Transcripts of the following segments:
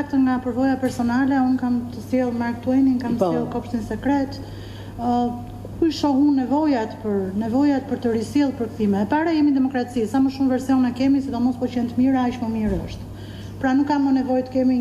qartë nga përvoja personale, unë kam të sjell Mark Twainin, kam të sjell Kopshtin Sekret, ku i shoh unë nevojat për të risjellë përkthime. E para jemi demokraci, sa më shumë versione kemi, sidomos po që janë të mira, aq më mirë është. Pra nuk kam më nevojë të kemi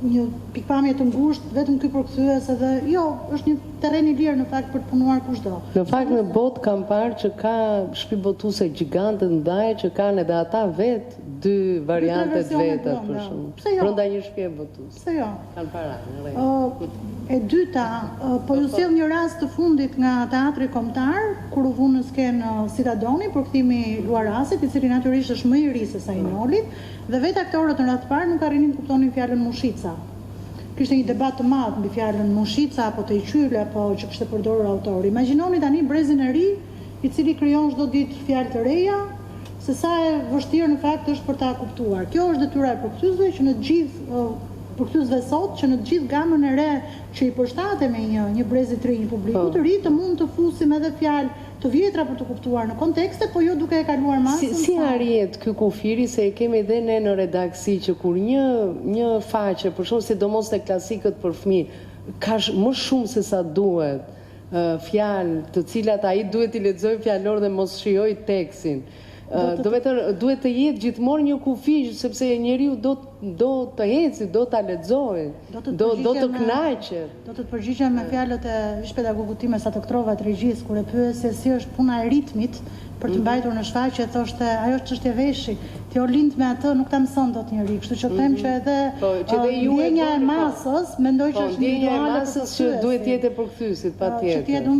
një pikpamje të ngushtë, vetëm ky përkthyes edhe jo, është një terren i lirë në fakt për të punuar kushdo. Në fakt në botë kam parë që ka shtëpi botuese gjigante të mëdha që kanë edhe ata vetë dy variante të veta për shembull. Brenda një shtëpie botuese. Pse jo? Kanë para. E dyta, po ju sjell një rast të fundit nga Teatri Kombëtar, kur u vënë në skenë Citadoni, përkthimi Luarasit, i cili natyrisht është më i ri se sa i Nolit, dhe vetë aktorët në radhë të parë nuk arrinin të kuptonin fjalën mushica. Kishte një debat të madh mbi fjalën mushica apo të qyle apo që kishte përdorur autori. Imagjinoni tani brezin e ri, i cili krijon çdo ditë fjalë të reja, se sa e vështirë në fakt është për ta kuptuar. Kjo është detyra e përkthyesve që në të gjithë përkthyesve sot, që në të gjithë gamën e re që i përshtatet me një brezi të ri, një publiku të ri, të mund të fusim edhe fjalë të vjetra për të kuptuar në kontekste, po jo duke e kaluar masën. Si arrihet ky kufiri, se e kemi edhe ne në redaksi që kur një faqe, për shembull sidomos te klasikët për fëmijë, ka më shumë se sa duhet fjalë të cilat ai duhet i lexojë fjalor dhe mos shijoj tekstin. Duhet të jetë gjithmonë një kufi, sepse njeriu do të eci, do ta lexojë, do të kënaqet. Do të përgjigjem me fjalët e ish pedagogut tim Sato Ktrova të regjisë, kur e pyet se si është puna e ritmit për të mbajtur në shfaqje, thoshte ajo është çështje veshi. Ti o lind me atë nuk ta mëson dot njëri, kështu që them që edhe ndjenja e masës, mendoj që është individuale që duhet të jetë e përkthyesit patjetër.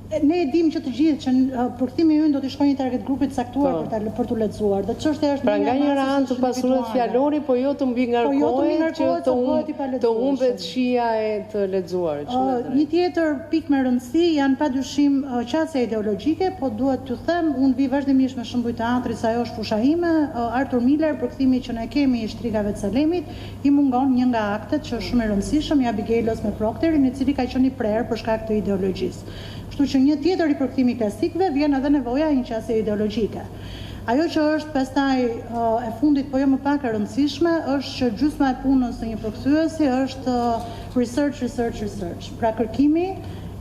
Ne e dim që të gjithë që përkthimi ynë do të shkojë një target grupit caktuar për të lexuar. Dhe çështja është pra nga njëra anë të pasurohet fjalori, po jo të mbi ngarkohet që të humbet shija e të lexuarit. Një tjetër pikë me rëndësi janë padyshim qasja ideologjike, po duhet t'ju them, unë vi vazhdimisht me shembuj teatrit, se ajo është fusha ime. Arthur Miller, përkthimi që ne kemi i Shtrigave të Salemit, i mungon një nga aktet që është shumë i rëndësishëm, i Abigailës me Procterin, i cili ka qenë i prerë për shkak të ideologjisë. Kështu që një tjetër i përkthimi klasikëve vjen edhe nevoja e një qasje ideologjike. Ajo që është pastaj e fundit, po jo më pak e rëndësishme, është që gjysma e punës së një përkthyesi është research. Pra kërkimi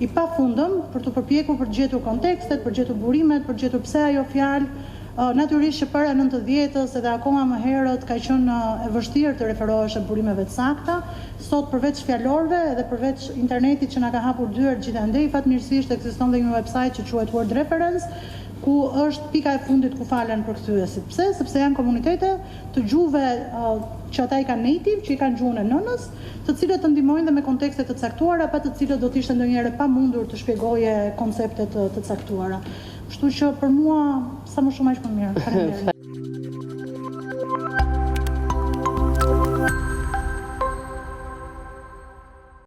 i pafundëm për të përpjekur për të gjetur kontekstet, për të gjetur burimet, për të gjetur pse ajo fjalë. Natyrisht që para 90-s edhe akoma më herët ka qenë e vështirë të referohesh e burimeve të sakta. Sot përveç fjalorëve edhe përveç internetit që na ka hapur dyert gjithandej, fatmirësisht ekziston dhe një website që quhet Word Reference, ku është pika e fundit ku falen përkthyesit. Pse? Sepse janë komunitete të gjuhëve që ata i kanë native, që i kanë gjuhën e nënës, të cilët të ndihmojnë dhe me kontekste të caktuara, pa të cilët do të ishte ndonjëherë pamundur të shpjegoje koncepte të caktuara. Kështu që për mua sa më shumë aq më mirë. Faleminderit.